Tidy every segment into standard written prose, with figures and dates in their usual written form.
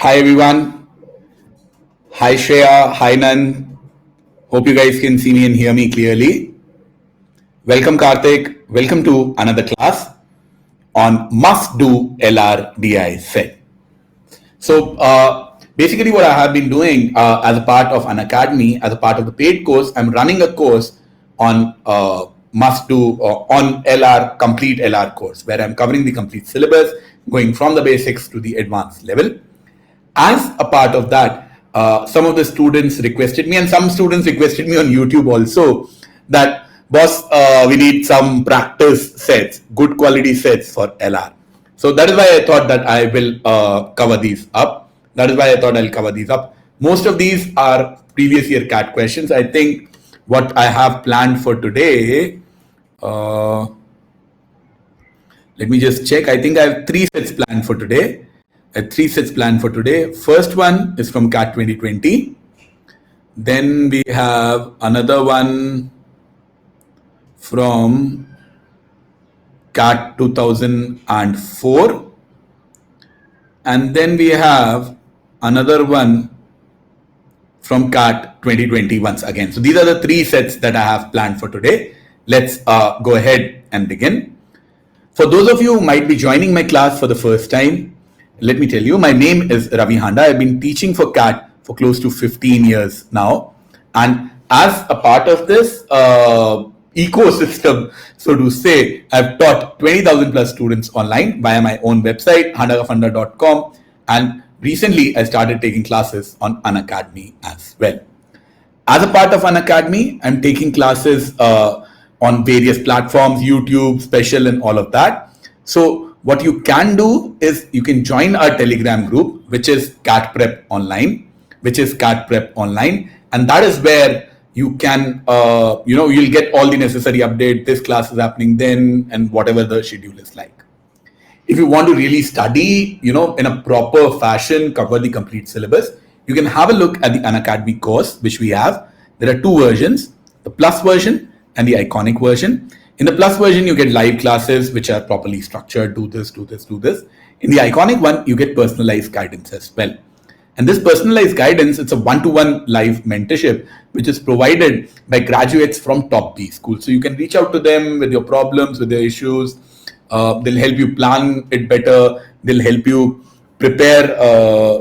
Hi everyone. Hi Shreya. Hi Nan. Hope you guys can see me and hear me clearly. Welcome Karthik. Welcome to another class on must do LRDI set. So basically what I have been doing as a part of an academy, as a part of the paid course, I'm running a course on must do on LR, complete LR course, where I'm covering the complete syllabus, going from the basics to the advanced level. As a part of that, some of the students requested me, and some students requested me on YouTube also, that boss, we need some practice sets, good quality sets for LR. So that is why I thought that I will cover these up. That is why I thought I'll cover these up. Most of these are previous year CAT questions. I think what I have planned for today, let me just check. I think I have 3 sets planned for today. First one is from CAT 2020. Then we have another one from CAT 2004. And then we have another one from CAT 2020 once again. So these are the 3 sets that I have planned for today. Let's go ahead and begin. For those of you who might be joining my class for the first time, let me tell you, my name is Ravi Handa. I've been teaching for CAT for close to 15 years now. And as a part of this ecosystem, so to say, I've taught 20,000 plus students online via my own website, handagafunda.com. And recently, I started taking classes on Unacademy as well. As a part of Unacademy, I'm taking classes on various platforms, YouTube, Special, and all of that. So what you can do is you can join our Telegram group, which is CAT Prep Online, and that is where you can, you'll get all the necessary update. This class is happening then, and whatever the schedule is like. If you want to really study, in a proper fashion, cover the complete syllabus, you can have a look at the Unacademy course, which we have. There are 2 versions, the Plus version and the Iconic version. In the Plus version, you get live classes, which are properly structured, do this, do this, do this. In the Iconic one, you get personalized guidance as well. And this personalized guidance, it's a one-to-one live mentorship, which is provided by graduates from top B schools. So you can reach out to them with your problems, with your issues. They'll help you plan it better. They'll help you prepare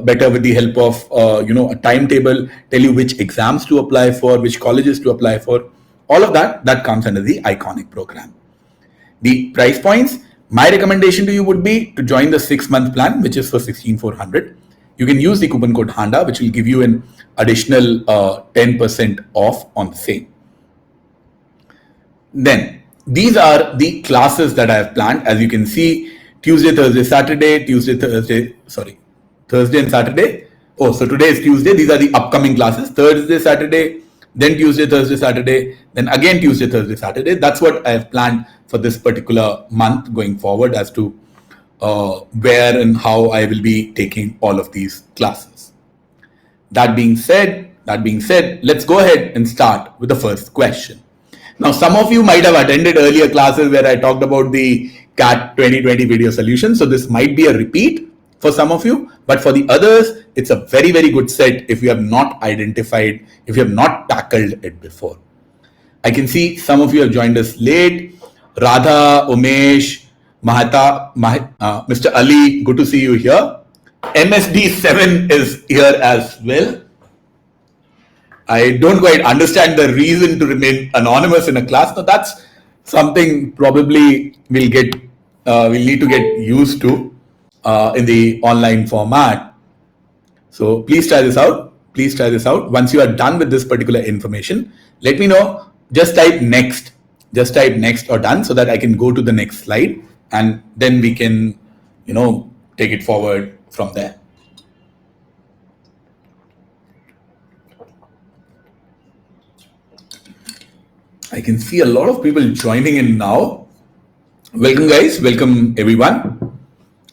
better with the help of, a timetable, tell you which exams to apply for, which colleges to apply for. All of that comes under the Iconic program. The price points, my recommendation to you would be to join the 6-month plan, which is for 16,400. You can use the coupon code HANDA, which will give you an additional 10% off on the same. Then these are the classes that I have planned. As you can see, Tuesday, Thursday, Saturday, Thursday and Saturday. Oh, so today is Tuesday. These are the upcoming classes. Thursday, Saturday, then Tuesday, Thursday, Saturday, then again Tuesday, Thursday, Saturday. That's what I have planned for this particular month going forward as to where and how I will be taking all of these classes. That being said, let's go ahead and start with the first question. Now, some of you might have attended earlier classes where I talked about the CAT 2020 video solution. So this might be a repeat for some of you, but for the others, it's a very, very good set if you have not identified, if you have not tackled it before. I can see some of you have joined us late. Radha, Umesh, Mahata, Mr. Ali, good to see you here. MSD7 is here as well. I don't quite understand the reason to remain anonymous in a class. Now that's something probably we'll need to get used to in the online format. So please try this out. Once you are done with this particular information, let me know. Just type next or done so that I can go to the next slide and then we can, take it forward from there. I can see a lot of people joining in now. Welcome guys, welcome everyone.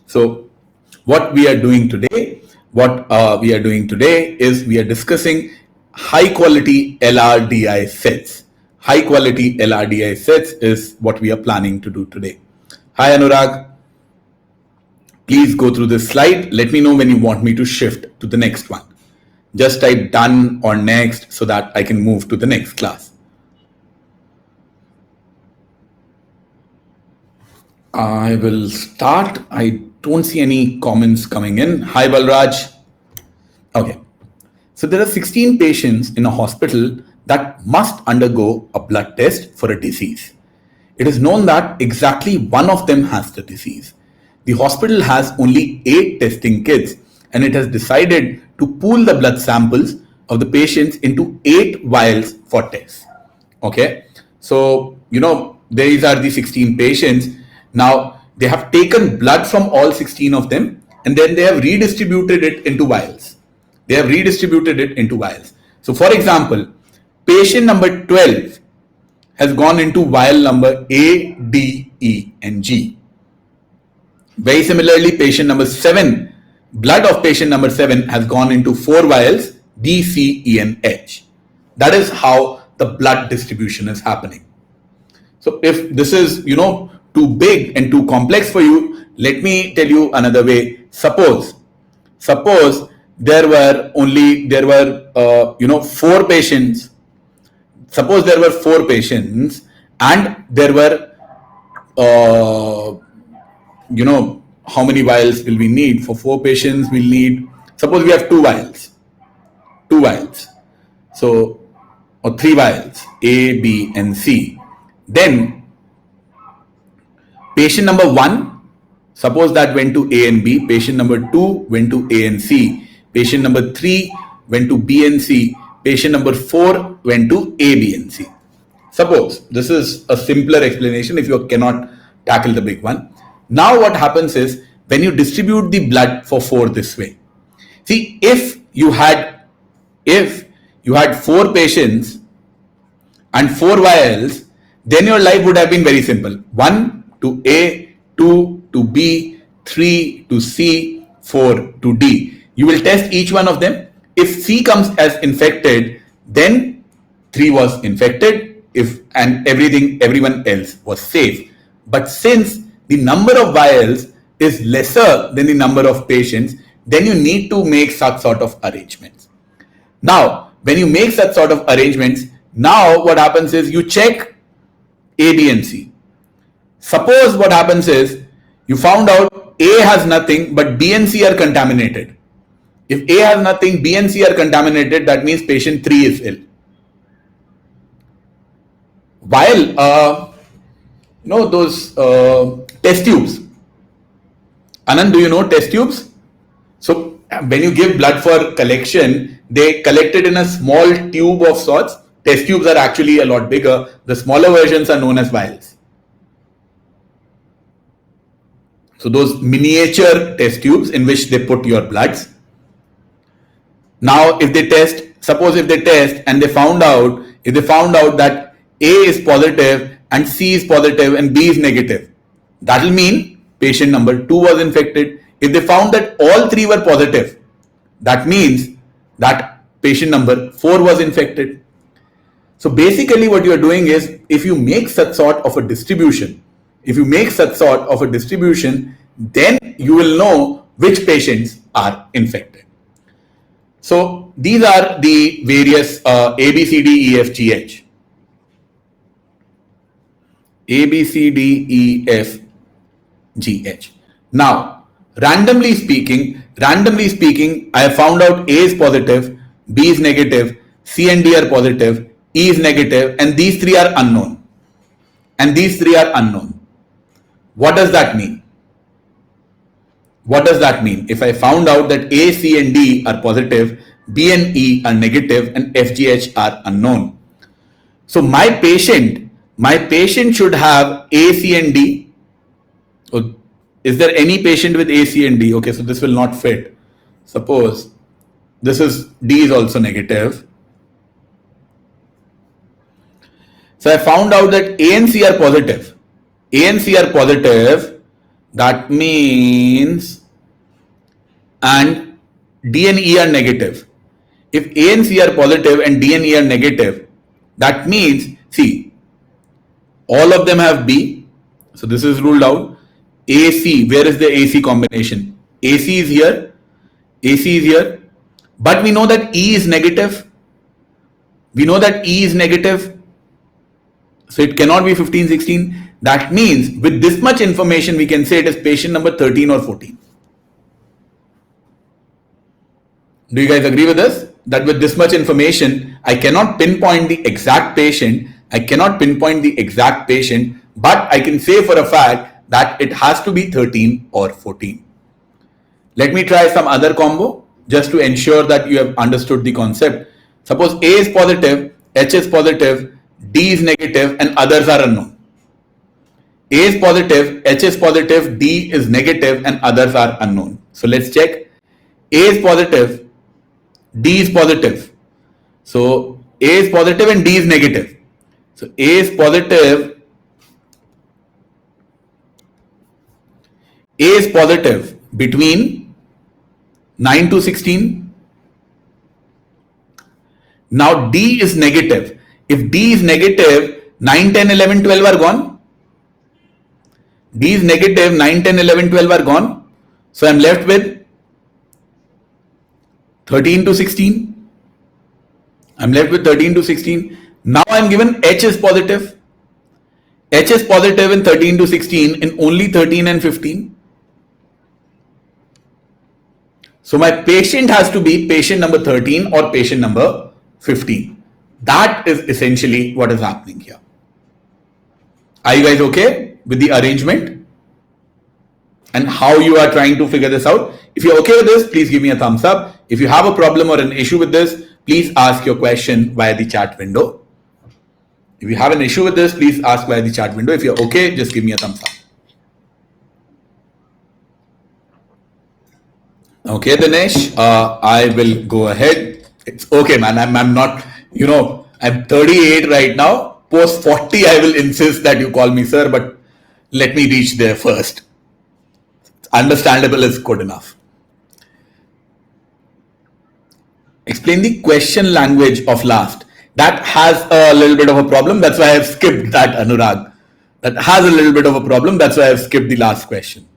So what we are doing today is we are discussing high quality LRDI sets. High quality LRDI sets is what we are planning to do today. Hi Anurag. Please go through this slide. Let me know when you want me to shift to the next one. Just type done or next so that I can move to the next class. I will start. I don't see any comments coming in. Hi, Balraj. Okay. So there are 16 patients in a hospital that must undergo a blood test for a disease. It is known that exactly one of them has the disease. The hospital has only 8 testing kits and it has decided to pool the blood samples of the patients into 8 vials for tests. Okay. So, these are the 16 patients. Now, they have taken blood from all 16 of them and then they have redistributed it into vials. So, for example, patient number 12 has gone into vial number A, D, E, and G. Very similarly, patient number 7, blood of patient number 7 has gone into 4 vials, B, C, E, and H. That is how the blood distribution is happening. So if this is, too big and too complex for you, let me tell you another way. Suppose there were 4 patients. Suppose there were 4 patients and there were, how many vials will we need? For 4 patients, we'll need, suppose we have 2 vials. So, or 3 vials, A, B, and C. Then, patient number 1, suppose that went to A and B. Patient number 2 went to A and C. Patient number 3 went to B and C. Patient number 4 went to A, B, and C. Suppose this is a simpler explanation if you cannot tackle the big one. Now what happens is when you distribute the blood for 4 this way. See, if you had 4 patients and 4 vials, then your life would have been very simple. 1 to A, 2 to B, 3 to C, 4 to D. You will test each one of them. If C comes as infected, then 3 was infected, and everyone else was safe. But since the number of vials is lesser than the number of patients, then you need to make such sort of arrangements. Now, when you make such sort of arrangements, now what happens is you check A, B, and C. Suppose what happens is you found out A has nothing, but B and C are contaminated. If A has nothing, B and C are contaminated, that means patient 3 is ill. While, those test tubes. Anand, do you know test tubes? So when you give blood for collection, they collect it in a small tube of sorts. Test tubes are actually a lot bigger. The smaller versions are known as vials. So those miniature test tubes in which they put your bloods. Now, if they test and they found out that A is positive and C is positive and B is negative, that will mean patient number 2 was infected. If they found that all 3 were positive, that means that patient number 4 was infected. So basically what you are doing is, if you make such sort of a distribution, then you will know which patients are infected. So these are the various A, B, C, D, E, F, G, H. A, B, C, D, E, F, G, H. Now, randomly speaking, I have found out A is positive, B is negative, C and D are positive, E is negative, and these 3 are unknown. What does that mean? If I found out that A, C, and D are positive, B and E are negative, and F, G, H are unknown. So my patient should have A, C, and D. Oh, is there any patient with A, C, and D? Okay, so this will not fit. Suppose this is D is also negative. So I found out that A and C are positive. That means, and D and E are negative. If A and C are positive and D and E are negative, that means, see, all of them have B. So this is ruled out. AC, where is the AC combination? AC is here, AC is here, but we know that E is negative. We know that E is negative, so it cannot be 15, 16. That means with this much information, we can say it is patient number 13 or 14. Do you guys agree with this? That with this much information, I cannot pinpoint the exact patient. I cannot pinpoint the exact patient, but I can say for a fact that it has to be 13 or 14. Let me try some other combo just to ensure that you have understood the concept. Suppose A is positive, H is positive, D is negative, and others are unknown. A is positive, H is positive, D is negative, and others are unknown. So let's check. A is positive, D is positive. So A is positive and D is negative. So A is positive. A is positive between 9 to 16. Now D is negative. If D is negative, 9, 10, 11, 12 are gone. D is negative, 9, 10, 11, 12 are gone. So I'm left with 13 to 16. I'm left with 13 to 16. Now I'm given H is positive. H is positive in 13 to 16 in only 13 and 15. So my patient has to be patient number 13 or patient number 15. That is essentially what is happening here. Are you guys okay with the arrangement and how you are trying to figure this out? If you're okay with this, please give me a thumbs up. If you have a problem or an issue with this, please ask your question via the chat window. If you have an issue with this, please ask via the chat window. If you're okay, just give me a thumbs up. Okay, Dinesh, I will go ahead. It's okay, man. I'm not, I'm 38 right now. Post 40, I will insist that you call me sir, but let me reach there first. Understandable is good enough. Explain the question language of last. That has a little bit of a problem. That's why I've skipped that, Anurag. That has a little bit of a problem. That's why I've skipped the last question.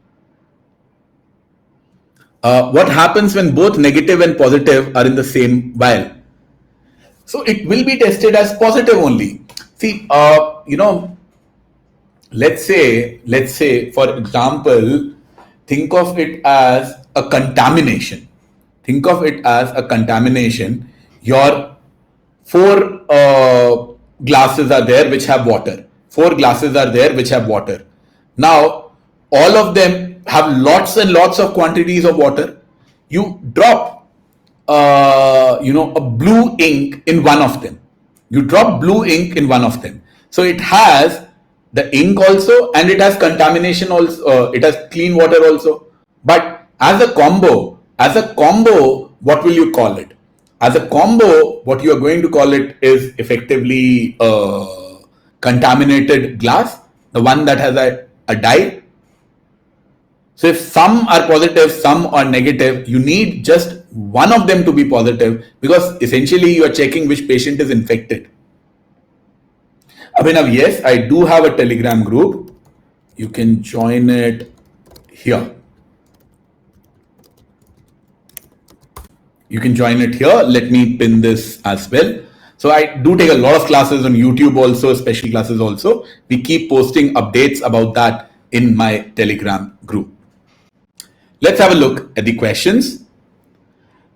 What happens when both negative and positive are in the same vial? So it will be tested as positive only. See, let's say, for example, think of it as a contamination. Think of it as a contamination. Your 4 glasses are there which have water. 4 glasses are there which have water. Now, all of them have lots and lots of quantities of water. You drop, a blue ink in one of them. You drop blue ink in one of them. So it has the ink also, and it has contamination also. It has clean water also. But as a combo, what will you call it? As a combo, what you are going to call it is effectively contaminated glass, the one that has a dye. So if some are positive, some are negative, you need just one of them to be positive, because essentially you are checking which patient is infected. Abhinav, yes, I do have a Telegram group. You can join it here. You can join it here. Let me pin this as well. So I do take a lot of classes on YouTube also, special classes also. We keep posting updates about that in my Telegram group. Let's have a look at the questions.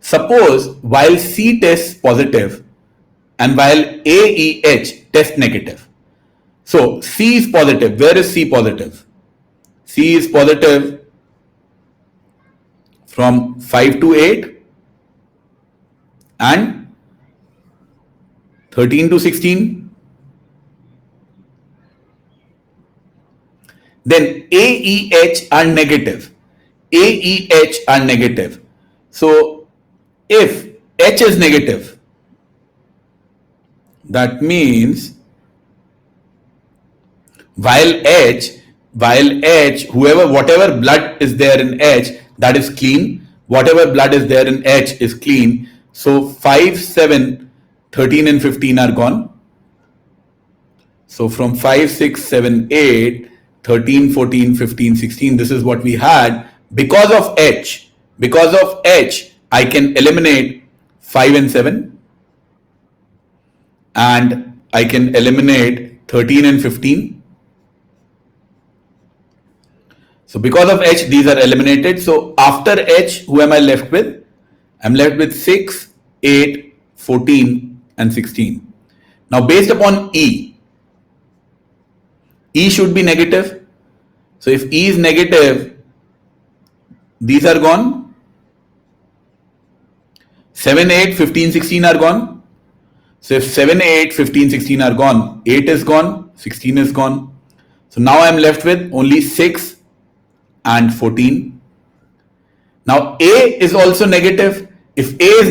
Suppose while C tests positive and while AEH tests negative. So C is positive. Where is C positive? C is positive from 5 to 8 and 13 to 16. Then AEH are negative. AEH are negative. So if H is negative, that means while H, whatever blood is there in H, that is clean. Whatever blood is there in H is clean. So 5, 7, 13 and 15 are gone. So from 5, 6, 7, 8, 13, 14, 15, 16. This is what we had. Because of H, I can eliminate 5 and 7. And I can eliminate 13 and 15. So because of H, these are eliminated. So after H, who am I left with? I'm left with 6, 8, 14, and 16. Now based upon E should be negative. So if E is negative, these are gone. 7, 8, 15, 16 are gone. So if 7, 8, 15, 16 are gone, 8 is gone, 16 is gone. So now I'm left with only 6 and 14. Now A is also negative. If A is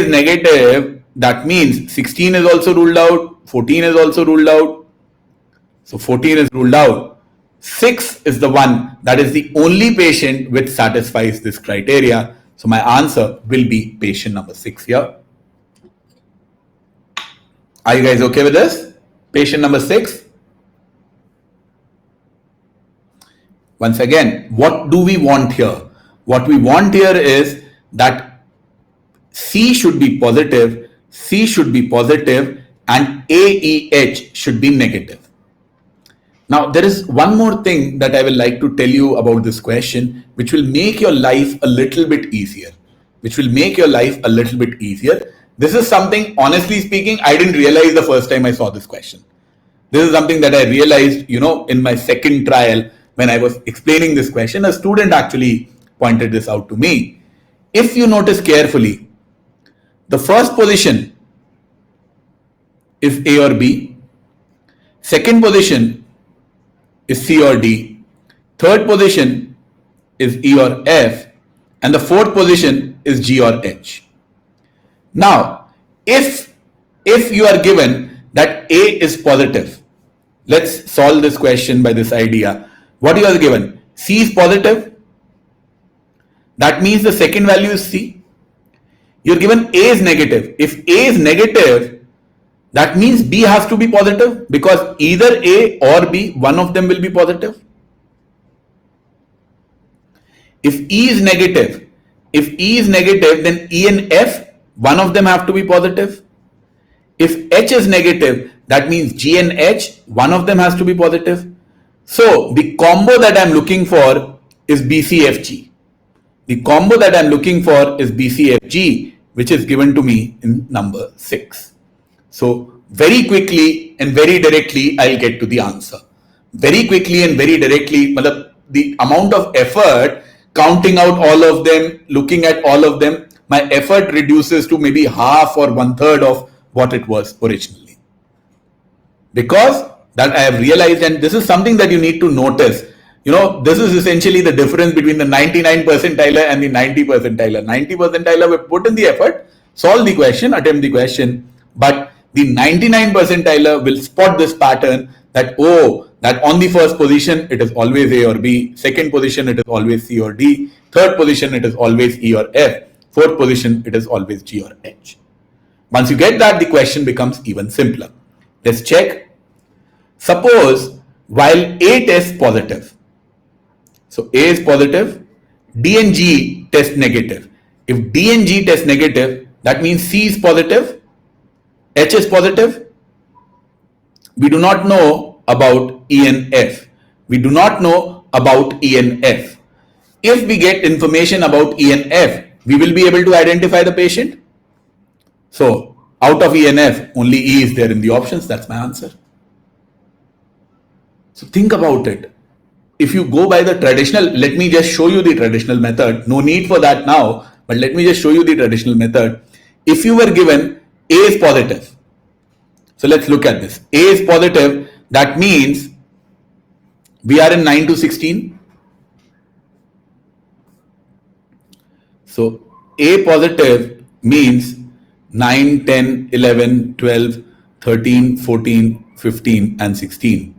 negative, that means 16 is also ruled out, 14 is also ruled out. So 14 is ruled out. 6 is the one that is the only patient which satisfies this criteria. So my answer will be patient number 6 here. Are you guys okay with this? Patient number 6. Once again, what do we want here? What we want here is that C should be positive, and AEH should be negative. Now, there is one more thing that I will like to tell you about this question, which will make your life a little bit easier. This is something, honestly speaking, I didn't realize the first time I saw this question. This is something that I realized, in my second trial when I was explaining this question. A student actually pointed this out to me. If you notice carefully, the first position is A or B. Second position is C or D. Third position is E or F. And the fourth position is G or H. Now, if you are given that A is positive, let's solve this question by this idea. What you are given? C is positive. That means the second value is C. You're given A is negative. If A is negative, that means B has to be positive, because either A or B, one of them will be positive. If E is negative, then E and F, one of them have to be positive. If H is negative, that means G and H, one of them has to be positive. So the combo that I'm looking for is BCFG. Which is given to me in number 6. So very quickly and very directly, I'll get to the answer. Very quickly and very directly, the amount of effort counting out all of them, looking at all of them, my effort reduces to maybe half or 1/3 of what it was originally. Because that I have realized, and this is something that you need to notice. This is essentially the difference between the 99 percentiler and the 90 percentiler. 90 percentiler will put in the effort, solve the question, attempt the question, but the 99 percentiler will spot this pattern that on the first position it is always A or B, second position it is always C or D, third position it is always E or F, fourth position it is always G or H. Once you get that, the question becomes even simpler. Let's check. Suppose while A tests positive, so A is positive, D and G test negative. If D and G test negative, that means C is positive, H is positive. We do not know about E and F. If we get information about E and F, we will be able to identify the patient. So out of E and F, only E is there in the options. That's my answer. So think about it. If you go by the traditional, let me just show you the traditional method. No need for that now, but let me just show you the traditional method. If you were given A is positive, so let's look at this. A is positive, that means we are in 9 to 16. So A positive means 9, 10, 11, 12, 13, 14, 15, and 16.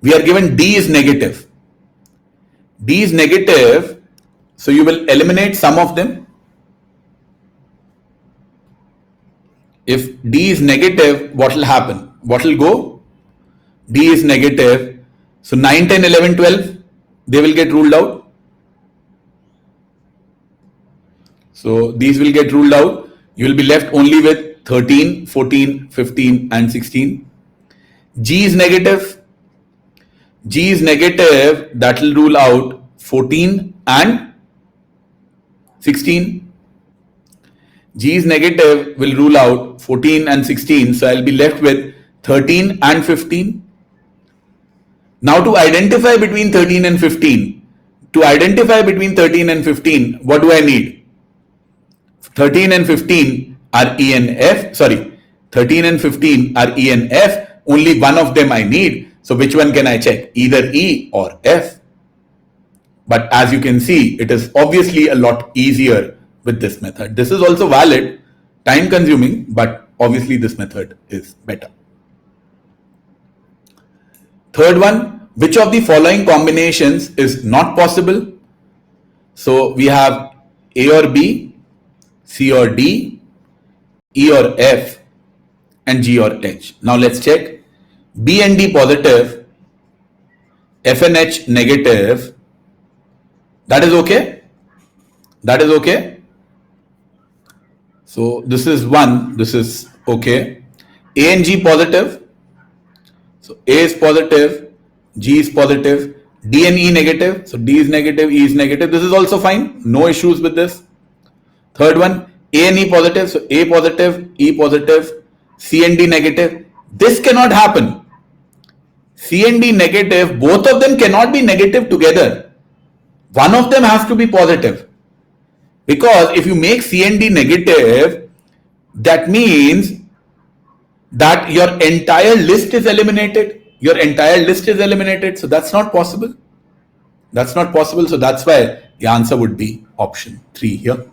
We are given D is negative. So you will eliminate some of them. If D is negative, what will happen? What will go? D is negative, So 9, 10, 11, 12, they will get ruled out. So these will get ruled out. You will be left only with 13, 14, 15 and 16. G is negative. G is negative, that will rule out 14 and 16. G is negative will rule out 14 and 16. So I'll be left with 13 and 15. Now to identify between 13 and 15, what do I need? 13 and 15 are E and F. Sorry, 13 and 15 are E and F. Only one of them I need. So which one can I check? Either E or F. But as you can see, it is obviously a lot easier with this method. This is also valid, time consuming, but obviously this method is better. Third one, which of the following combinations is not possible? So we have A or B, C or D, E or F, and G or H. Now let's check. B and D positive, F and H negative. That is okay. That is okay. So this is 1, this is okay. A and G positive. So A is positive, G is positive, D and E negative. So D is negative, E is negative. This is also fine. No issues with this. Third one, A and E positive. So A positive, E positive, C and D negative. This cannot happen. C and D negative, both of them cannot be negative together. One of them has to be positive. Because if you make C and D negative, that means that your entire list is eliminated. Your entire list is eliminated. So that's not possible. That's not possible. So that's why the answer would be option 3 here.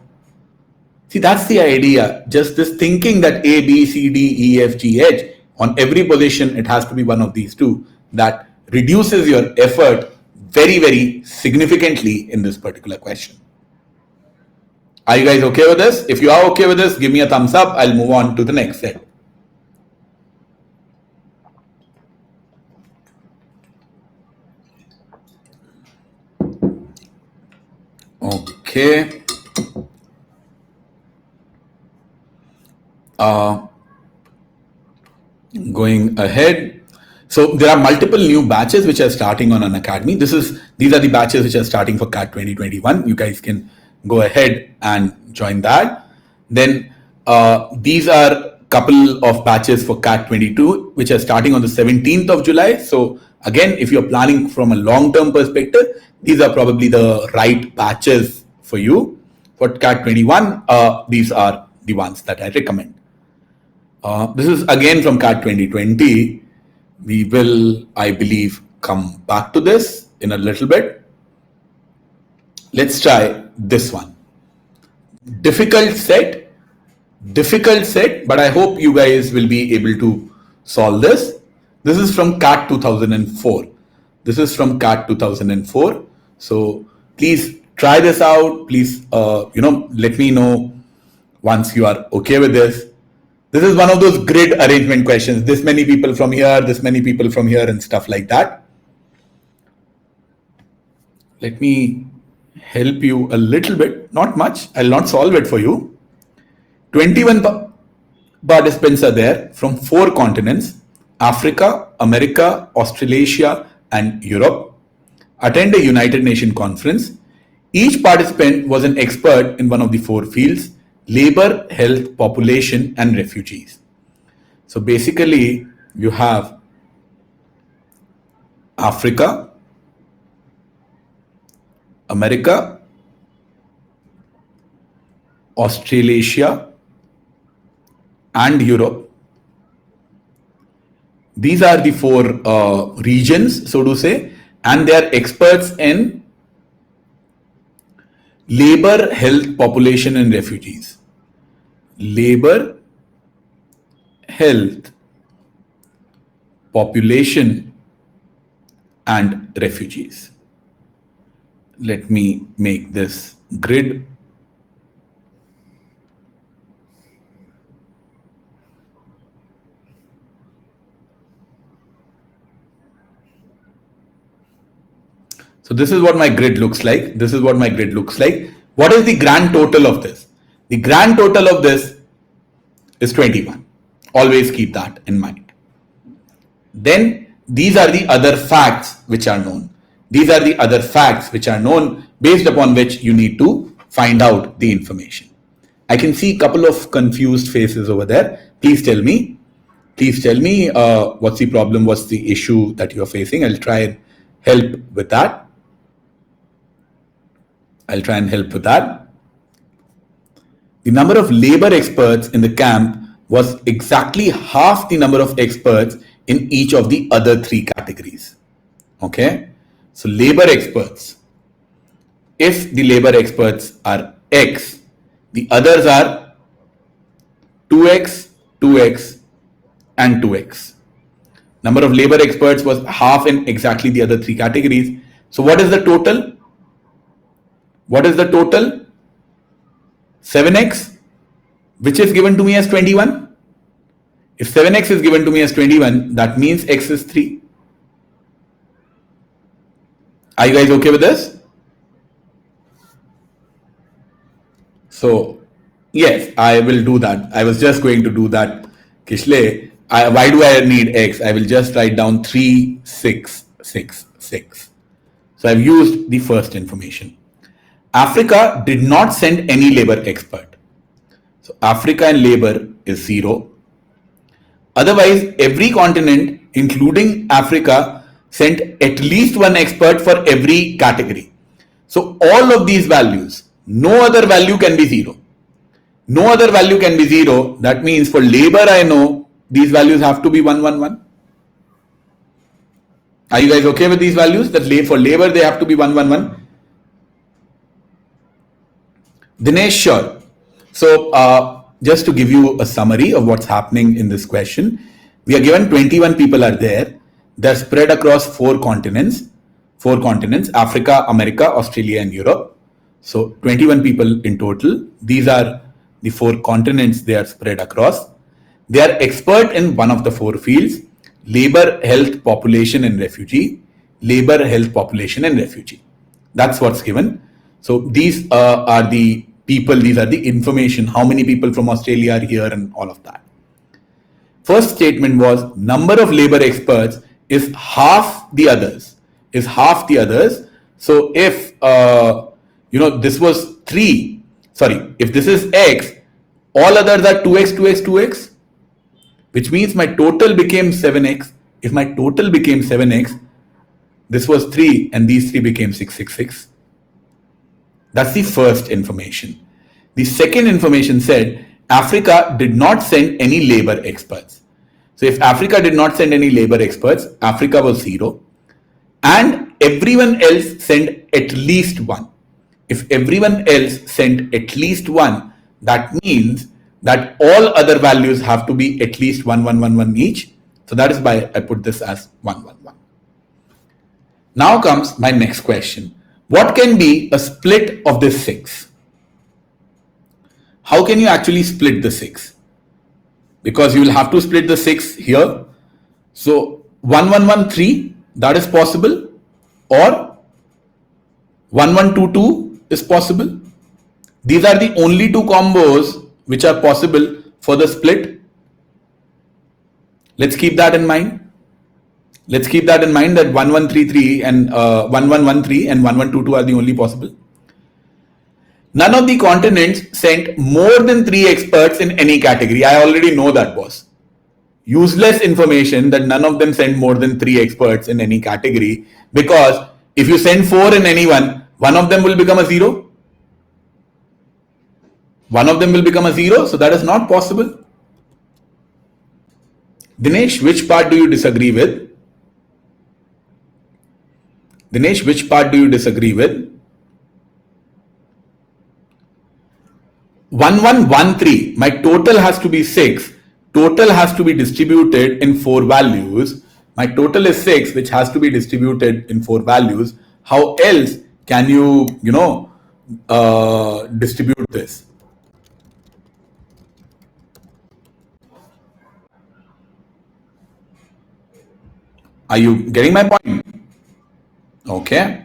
See, that's the idea. Just this thinking that A, B, C, D, E, F, G, H, on every position, it has to be one of these two. That reduces your effort very, very significantly in this particular question. Are you guys okay with this? If you are okay with this, give me a thumbs up. I'll move on to the next set. Okay. Going ahead. So there are multiple new batches which are starting on Unacademy. These are the batches which are starting for CAT 2021. You guys can go ahead and join that. Then these are couple of batches for CAT 22 which are starting on the 17th of July. So again, if you're planning from a long-term perspective, these are probably the right batches for you. For CAT 21, these are the ones that I recommend. This is again from CAT 2020. We will, I believe, come back to this in a little bit. Let's try this one. Difficult set, but I hope you guys will be able to solve this. This is from CAT 2004. This is from CAT 2004. So please try this out. Please, let me know once you are okay with this. This is one of those grid arrangement questions. This many people from here, this many people from here, and stuff like that. Let me help you a little bit, not much. I'll not solve it for you. 21 participants are there from 4 continents: Africa, America, Australasia, and Europe. Attend a United Nations conference. Each participant was an expert in one of the 4 fields: labor, health, population, and refugees. So basically, you have Africa, America, Australasia, and Europe. These are the 4 regions, so to say, and they are experts in labor, health, population, and refugees. Labor, health, population, and refugees. Let me make this grid. So this is what my grid looks like. This is what my grid looks like. What is the grand total of this? The grand total of this is 21. Always keep that in mind. Then these are the other facts which are known. These are the other facts which are known based upon which you need to find out the information. I can see a couple of confused faces over there. Please tell me. Please tell me what's the problem, what's the issue that you're facing. I'll try and help with that. I'll try and help with that. The number of labor experts in the camp was exactly half the number of experts in each of the other three categories. Okay, so labor experts, if the labor experts are X, the others are 2X, 2X, and 2X. Number of labor experts was half in exactly the other three categories. So what is the total? What is the total? 7X, which is given to me as 21. If 7X is given to me as 21, that means X is 3. Are you guys okay with this? So, yes, I will do that. I was just going to do that, Kishle. Why do I need X? I will just write down 3, 6, 6, 6. So I've used the first information. Africa did not send any labor expert. So Africa and labor is 0. Otherwise, every continent, including Africa, sent at least one expert for every category. So all of these values, no other value can be 0. No other value can be 0. That means for labor, I know these values have to be 1, 1, 1. Are you guys okay with these values? That for labor, they have to be 1, 1, 1. Dinesh, sure. So just to give you a summary of what's happening in this question, we are given 21 people are there. They're spread across 4 continents, Africa, America, Australia, and Europe. So 21 people in total. These are the 4 continents they are spread across. They are expert in one of the 4 fields: labor, health, population, and refugee. Labor, health, population, and refugee. That's what's given. So these are the people, these are the information, how many people from Australia are here and all of that. First statement was number of labor experts is half the others, So if, this was 3, if this is X, all others are 2X, 2X, 2X, which means my total became 7X. If my total became 7X, this was 3 and these 3 became 6, 6, 6. That's the first information. The second information said Africa did not send any labor experts. So if Africa did not send any labor experts, Africa was 0. And everyone else sent at least 1. If everyone else sent at least 1, that means that all other values have to be at least 1, 1, 1, 1 each. So that is why I put this as 1, 1, 1. Now comes my next question. What can be a split of this 6? How can you actually split the 6? Because you will have to split the 6 here. So 1, 1, 1, 3, that is possible. Or 1, 1, 2, 2 is possible. These are the only 2 combos which are possible for the split. Let's keep that in mind. Let's keep that in mind that 1133 and 1113 and 1122 are the only possible. None of the continents sent more than 3 experts in any category. I already know that, boss. Useless information that none of them sent more than 3 experts in any category, because if you send 4 in any one of them will become a 0. One of them will become a 0, so that is not possible. Dinesh, which part do you disagree with? Dinesh, which part do you disagree with? 1113, my total has to be 6. Total has to be distributed in 4 values. My total is 6, which has to be distributed in 4 values. How else can you, distribute this? Are you getting my point? Okay.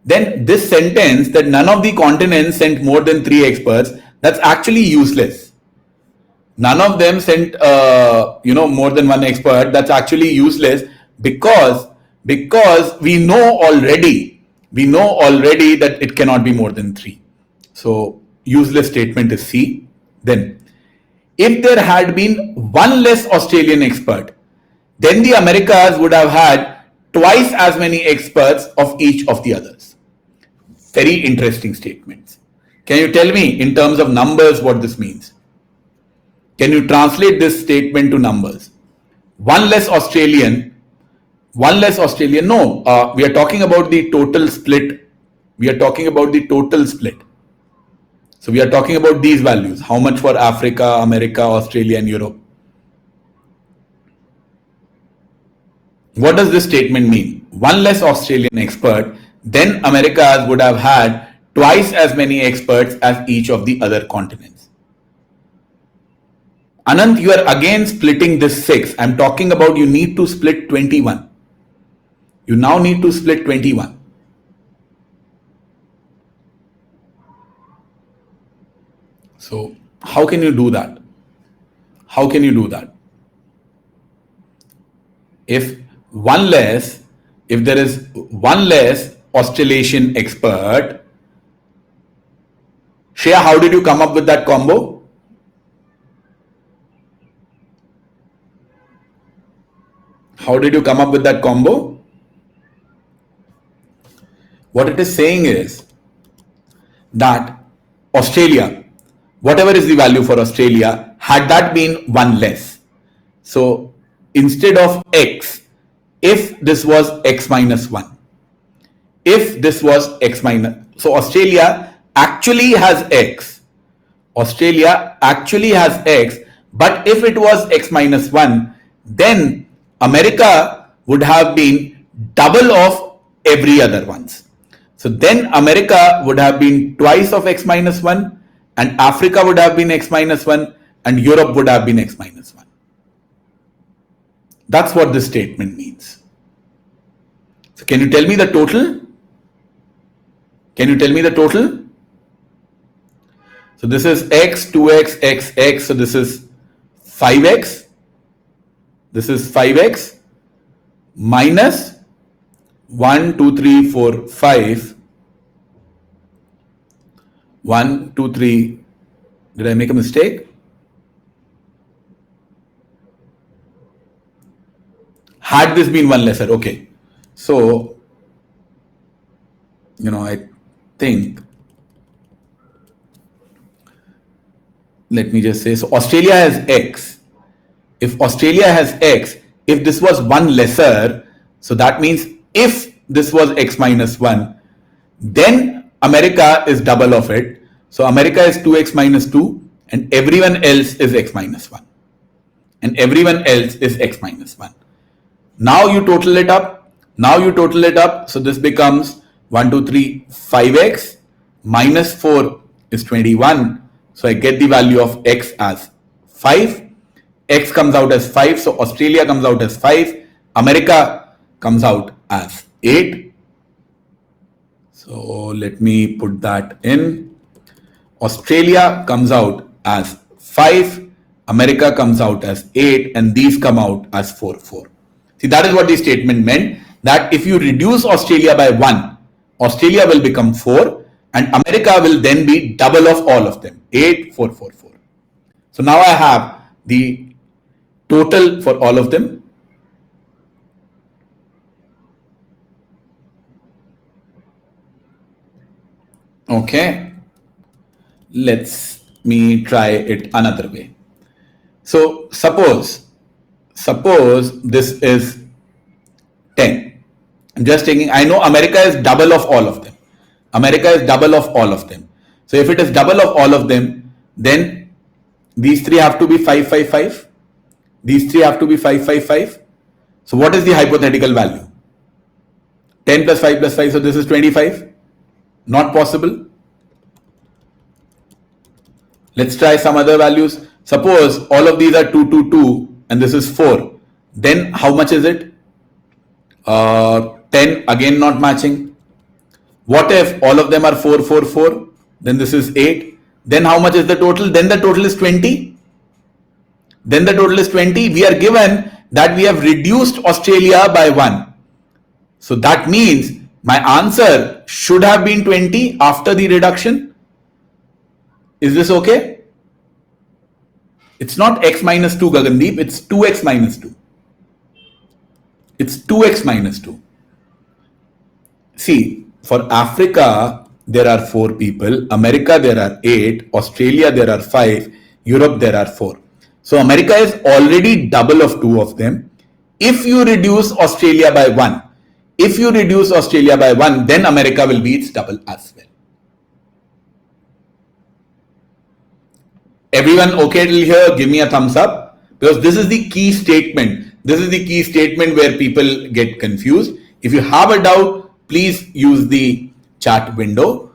then this sentence that none of the continents sent more than 3 experts, that's actually useless. None of them sent more than 1 expert, that's actually useless because we know already that it cannot be more than 3. So useless statement is C. Then if there had been 1 less Australian expert, then the Americas would have had twice as many experts of each of the others. Very interesting statements. Can you tell me in terms of numbers what this means? Can you translate this statement to numbers? 1 less Australian. No, we are talking about the total split. So we are talking about these values. How much for Africa, America, Australia, and Europe? What does this statement mean? 1 less Australian expert, then Americas would have had twice as many experts as each of the other continents. Anant, you are again splitting this 6. I'm talking about you need to split 21. You now need to split 21. So how can you do that? If there is 1 less Australasian expert, Shreya, how did you come up with that combo? What it is saying is that Australia, whatever is the value for Australia, had that been 1 less. So instead of X, if this was X minus 1, so Australia actually has X, but if it was X minus 1, then America would have been double of every other ones. So then America would have been twice of X minus 1, and Africa would have been X minus 1, and Europe would have been X minus 1. That's what this statement means. So can you tell me the total? So this is X, 2X, X. So this is 5X. Minus 1, 2, 3, 4, 5. 1, 2, 3. Did I make a mistake? Had this been 1 lesser, okay. So, I think, let me just say, so Australia has X. If Australia has X, if this was 1 lesser, so that means if this was X minus 1, then America is double of it. So America is 2X minus 2, and everyone else is X minus 1. Now you total it up. So this becomes 1, 2, 3, 5X minus 4 is 21. So I get the value of X as 5. X comes out as 5. So Australia comes out as 5. America comes out as 8. So let me put that in. Australia comes out as 5. America comes out as 8. And these come out as 4, 4. See, that is what the statement meant, that if you reduce Australia by 1, Australia will become 4, and America will then be double of all of them, 8, 4, 4, 4. So now I have the total for all of them. Okay, let's me try it another way. So suppose this is 10. I'm just taking, I know America is double of all of them. So if it is double of all of them, then these 3 have to be 5, 5, 5. So what is the hypothetical value? 10 plus 5 plus 5, so this is 25. Not possible. Let's try some other values. Suppose all of these are 2, 2, 2, and this is 4. Then how much is it? 10, again not matching. What if all of them are 4, 4, 4? Then this is 8. Then how much is the total? Then the total is 20. Then the total is 20. We are given that we have reduced Australia by 1. So that means my answer should have been 20 after the reduction. Is this okay? It's not x minus 2, Gagandeep. It's 2x minus 2. It's 2x minus 2. See, for Africa, there are 4 people. America, there are 8. Australia, there are 5. Europe, there are 4. So America is already double of 2 of them. If you reduce Australia by 1, then America will be its double as well. Everyone okay till here? Give me a thumbs up, because this is the key statement. This is the key statement where people get confused. If you have a doubt, please use the chat window.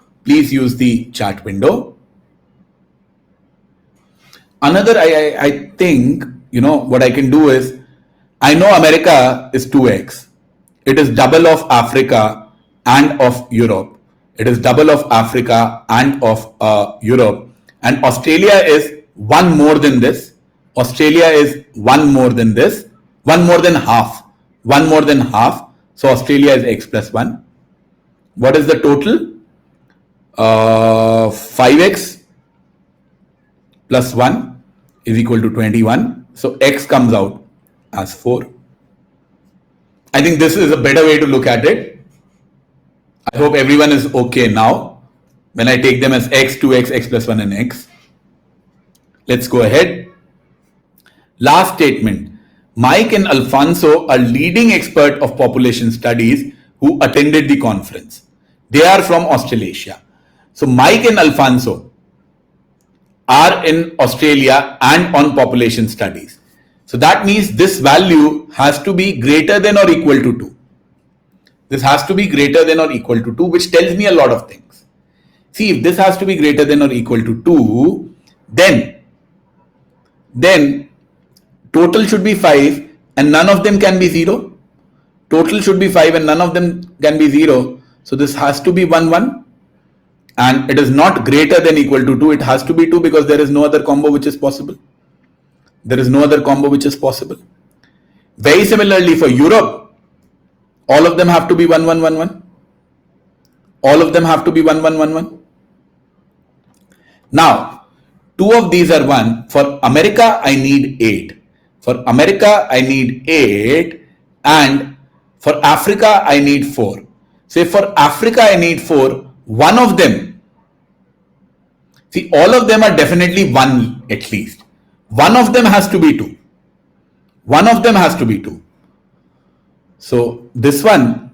Another, I think, what I can do is, I know America is 2x. It is double of Africa and of Europe. And Australia is 1 more than this. One more than half. So Australia is x plus 1. What is the total? 5x plus 1 is equal to 21. So x comes out as 4. I think this is a better way to look at it. I hope everyone is okay now when I take them as x, 2x, x plus 1 and x. Let's go ahead. Last statement. Mike and Alfonso are leading expert of population studies who attended the conference. They are from Australasia. So Mike and Alfonso are in Australia and on population studies. So that means this value has to be greater than or equal to 2. This has to be greater than or equal to 2, which tells me a lot of things. See, if this has to be greater than or equal to 2, then total should be 5 and none of them can be 0. Total should be 5 and none of them can be 0. So this has to be 1, 1. And it is not greater than equal to 2. It has to be 2 because there is no other combo which is possible. Very similarly for Europe, all of them have to be 1, 1, 1, 1. Now, 2 of these are 1. For America, I need 8. And for Africa, I need 4. So if for Africa, I need 4, one of them, see, all of them are definitely 1 at least. One of them has to be 2. So this one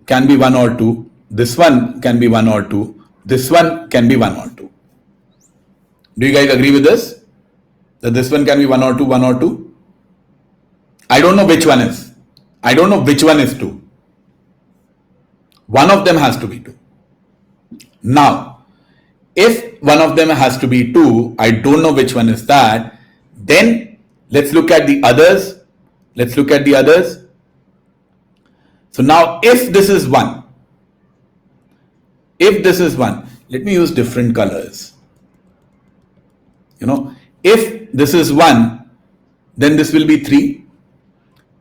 can be 1 or 2. This one can be 1 or 2. This one can be 1 or 2. Do you guys agree with this? That this one can be 1 or 2? I don't know which one is. 2. One of them has to be 2. Now, if one of them has to be 2, I don't know which one is that, then let's look at the others. So now if this is 1, let me use different colors. If this is 1, then this will be 3.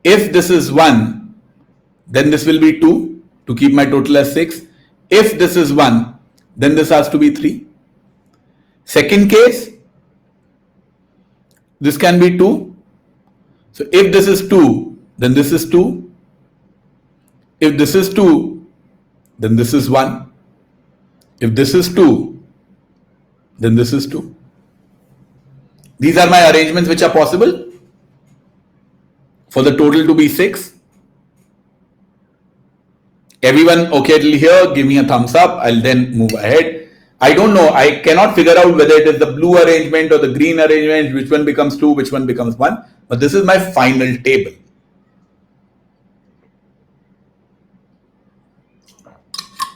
If this is 1, then this will be 2 to keep my total as 6. If this is 1, then this has to be 3. Second case, this can be 2. So if this is 2, then this is 2. If this is 2, then this is 1. If this is 2, then this is 2. These are my arrangements which are possible for the total to be 6. Everyone okay till here? Give me a thumbs up. I'll then move ahead. I don't know. I cannot figure out whether it is the blue arrangement or the green arrangement, which one becomes 2, which one becomes 1. But this is my final table.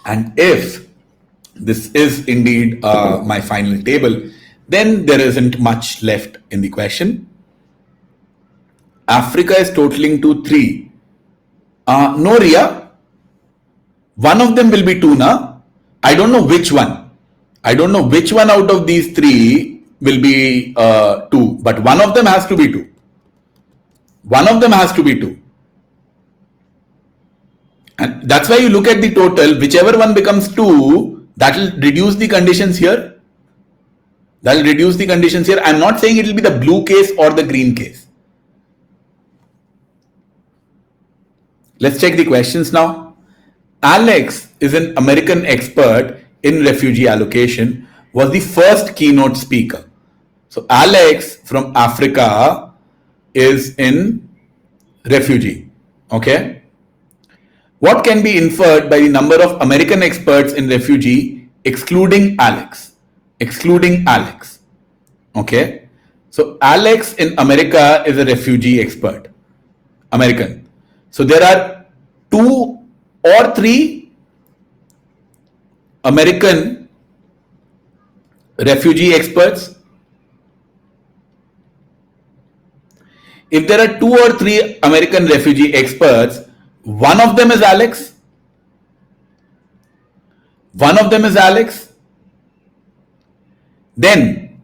And if this is indeed my final table, then there isn't much left in the question. Africa is totaling to 3. No, Ria. One of them will be 2 now. I don't know which one. I don't know which one out of these 3 will be 2, but one of them has to be 2. One of them has to be 2. And that's why you look at the total, whichever one becomes 2, that will reduce the conditions here. That will reduce the conditions here. I'm not saying it will be the blue case or the green case. Let's check the questions now. Alex is an American expert in refugee allocation, was the first keynote speaker. So Alex from Africa is in refugee. Okay. What can be inferred by the number of American experts in refugee excluding Alex? Excluding Alex. Okay. So Alex in America is a refugee expert. American. So there are 2 or 3 American refugee experts. If there are 2 or 3 American refugee experts, one of them is Alex. One of them is Alex. Then,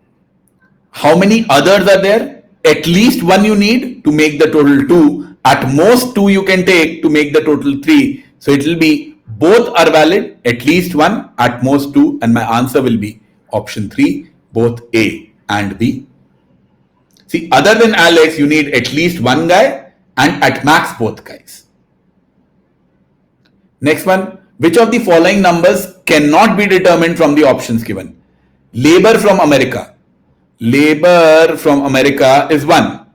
how many others are there? At least one you need to make the total 2. At most 2 you can take to make the total 3. So it will be both are valid, at least one, at most 2, and my answer will be option 3, both A and B. See, other than Alex, you need at least one guy and at max both guys. Next one, which of the following numbers cannot be determined from the options given? Labor from America. Labor from America is 1.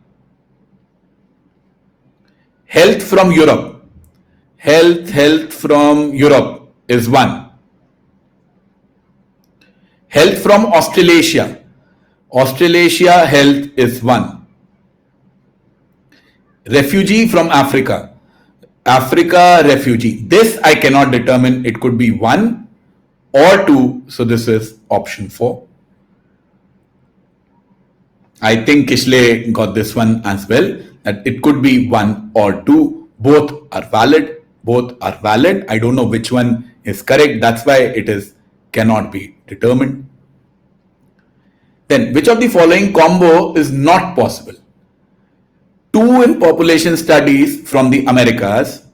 Health from Europe. Health from Europe is 1. Health from Australasia. Australasia health is 1. Refugee from Africa. Africa refugee. This I cannot determine. It could be 1 or 2. So this is option 4. I think Kishle got this one as well. That it could be 1 or 2. Both are valid. Both are valid. I don't know which one is correct. That's why it is cannot be determined. Then which of the following combo is not possible? 2 in population studies from the Americas.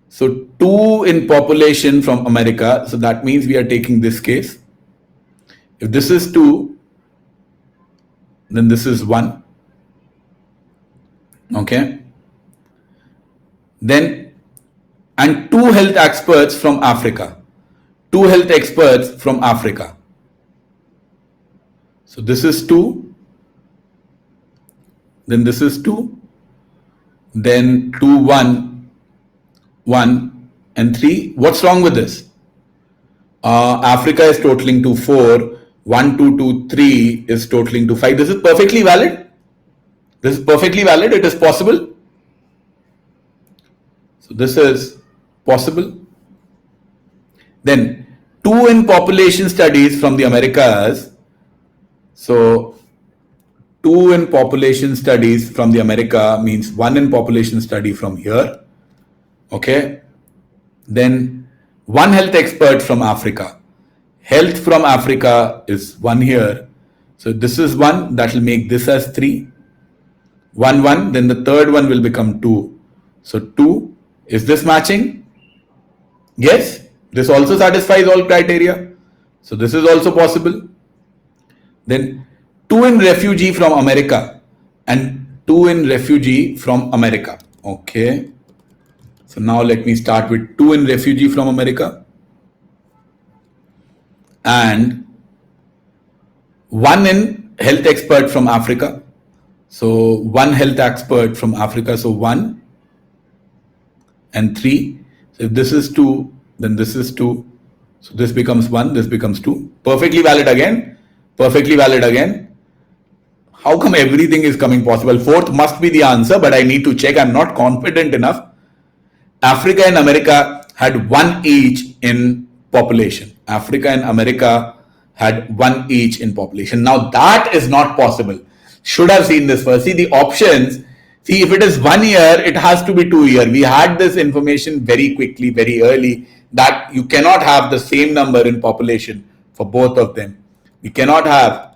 So 2 in population from America. So that means we are taking this case. If this is 2, then this is 1. Okay. Then, and 2 health experts from Africa. 2 health experts from Africa. So this is 2. Then this is 2. Then 2, 1, 1 and 3. What's wrong with this? Africa is totaling to 4. 1, 2, 2, 3 is totaling to 5. This is perfectly valid. This is perfectly valid. It is possible. So this is possible. Then 2 in population studies from the Americas. So 2 in population studies from the America means 1 in population study from here. Okay. Then 1 health expert from Africa. Health from Africa is 1 here. So this is 1. That will make this as 3. 1, 1. Then the third one will become 2. So 2. Is this matching? Yes. This also satisfies all criteria. So this is also possible. Then 2 in refugee from America and 2 in refugee from America. Okay. So now let me start with 2 in refugee from America and 1 in health expert from Africa. So 1 health expert from Africa. So 1 and 3. So if this is 2, then this is 2. So this becomes 1, this becomes 2. Perfectly valid again. Perfectly valid again. How come everything is coming possible? 4th must be the answer, but I need to check. I'm not confident enough. Africa and America had 1 each in population. Africa and America had 1 each in population. Now that is not possible. Should have seen this first. See the options. See, if it is 1 year, it has to be 2 year. We had this information very quickly, very early, that you cannot have the same number in population for both of them. We cannot have,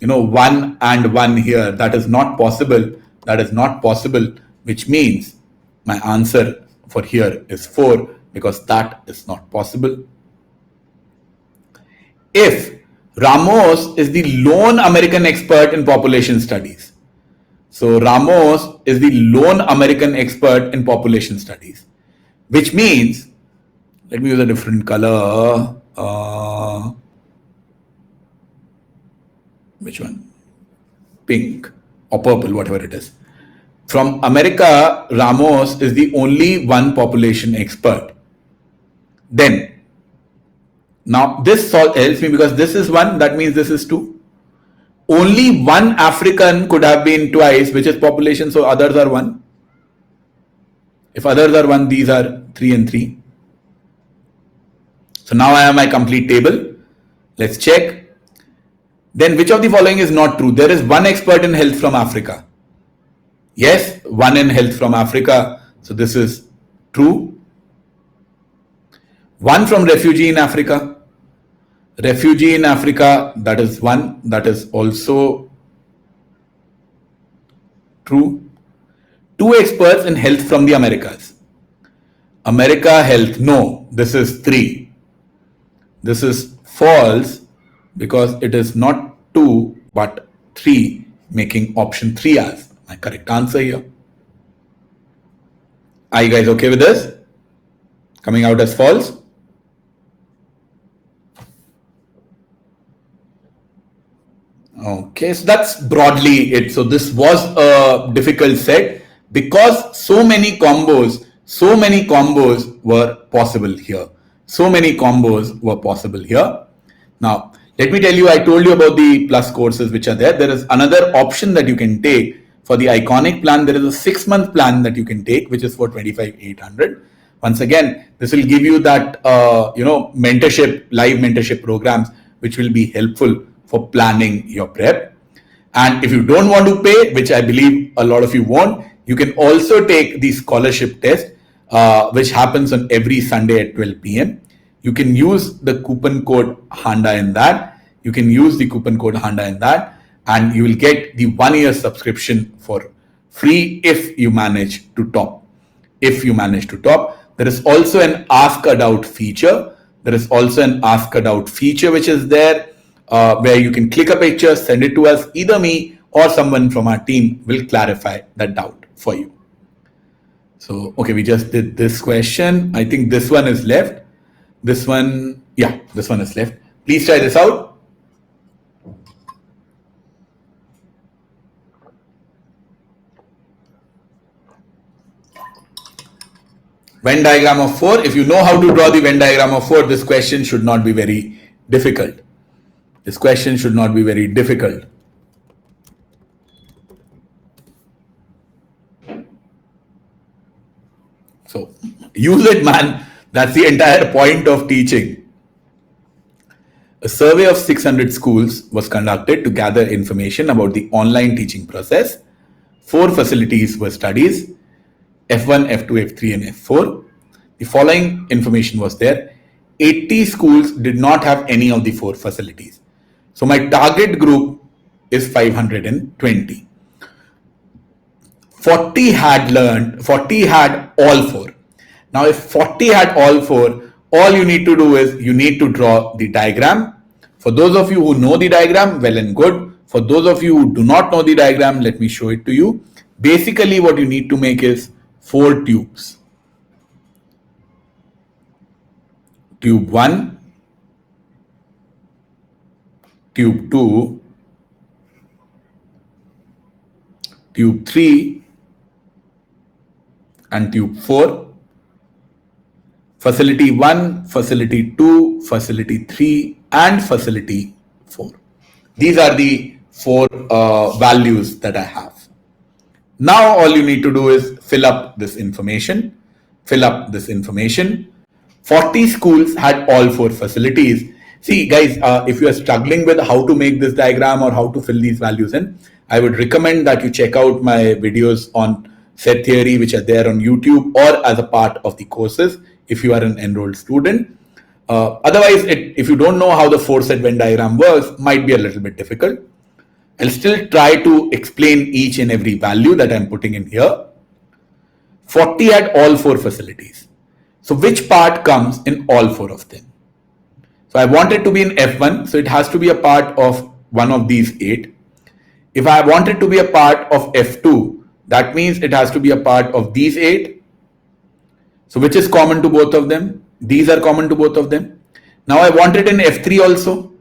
1 and 1 here. That is not possible. That is not possible, which means my answer for here is 4, because that is not possible. If Ramos is the lone American expert in population studies, so Ramos is the lone American expert in population studies, which means, let me use a different color. Which one? Pink or purple, whatever it is. From America, Ramos is the only one population expert. Then, now this helps me because this is 1, that means this is 2. Only one African could have been twice, which is population, so others are 1. If others are 1, these are 3 and 3. So now I have my complete table. Let's check. Then which of the following is not true? There is one expert in health from Africa. Yes, one in health from Africa. So this is true. One from refugee in Africa. Refugee in Africa, that is 1. That is also true. 2 experts in health from the Americas. America health, no, this is 3. This is false because it is not 2 but 3, making option 3 as my correct answer here. Are you guys okay with this? Coming out as false? Okay, so that's broadly it. So this was a difficult set because so many combos were possible here. So many combos were possible here. Now, let me tell you, I told you about the plus courses which are there. There is another option that you can take for the Iconic plan. There is a 6-month plan that you can take, which is for 25,800. Once again, this will give you that, mentorship, live mentorship programs, which will be helpful for planning your prep. And if you don't want to pay, which I believe a lot of you won't, you can also take the scholarship test, which happens on every Sunday at 12 p.m. You can use the coupon code HANDA in that. And you will get the 1-year subscription for free if you manage to top. There is also an Ask a Doubt feature. Which is there, where you can click a picture, send it to us. Either me or someone from our team will clarify that doubt for you. So, okay, we just did this question. I think this one is left. This one is left. Please try this out. Venn diagram of 4. If you know how to draw the Venn diagram of 4, this question should not be very difficult. So use it, man. That's the entire point of teaching. A survey of 600 schools was conducted to gather information about the online teaching process. 4 facilities were studied: F1, F2, F3, and F4. The following information was there. 80 schools did not have any of the 4 facilities. So my target group is 520. 40 had all 4. Now if 40 had all 4, all you need to do is you need to draw the diagram. For those of you who know the diagram, well and good. For those of you who do not know the diagram, let me show it to you. Basically what you need to make is 4 tubes. Tube 1, Tube 2, Tube 3, and Tube 4. Facility 1, Facility 2, Facility 3, and Facility 4. These are the 4 values that I have. Now all you need to do is fill up this information. 40 schools had all 4 facilities. See, guys, if you are struggling with how to make this diagram or how to fill these values in, I would recommend that you check out my videos on set theory, which are there on YouTube or as a part of the courses if you are an enrolled student. Otherwise, if you don't know how the 4-set Venn diagram works, might be a little bit difficult. I'll still try to explain each and every value that I'm putting in here. 40 at all 4 facilities. So which part comes in all 4 of them? So I want it to be in F1, so it has to be a part of one of these 8. If I want it to be a part of F2, that means it has to be a part of these 8. So which is common to both of them? These are common to both of them. Now I want it in F3 also.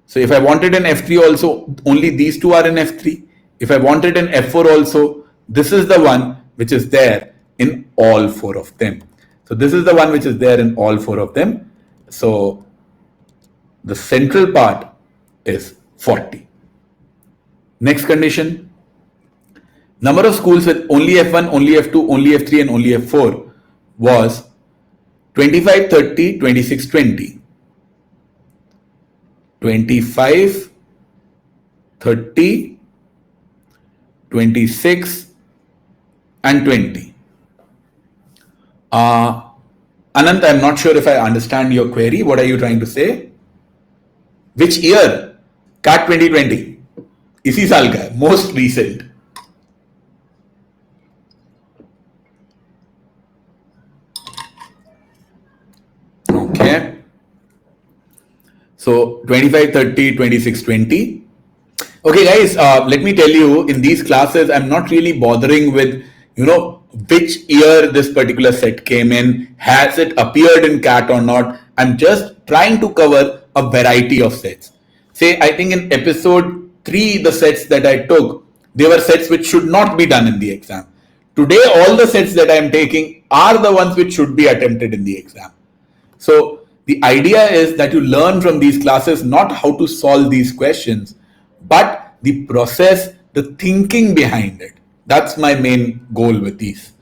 So if I want it in F3 also, only these 2 are in F3. If I want it in F4 also, this is the one which is there in all 4 of them. So this is the one which is there in all 4 of them. So the central part is 40. Next condition. Number of schools with only F1, only F2, only F3 and only F4 was 25, 30, 26, 20. 25, 30, 26 and 20. Anant, I'm not sure if I understand your query. What are you trying to say? Which year? CAT 2020. इसी साल का है, most recent. Okay. So 25, 30, 26, 20. Okay, guys, let me tell you, in these classes, I'm not really bothering with, which year this particular set came in, has it appeared in CAT or not. I'm just trying to cover a variety of sets. Say, I think in episode 3, the sets that I took, they were sets which should not be done in the exam. Today, all the sets that I'm taking are the ones which should be attempted in the exam. So the idea is that you learn from these classes not how to solve these questions, but the process, the thinking behind it. That's my main goal with these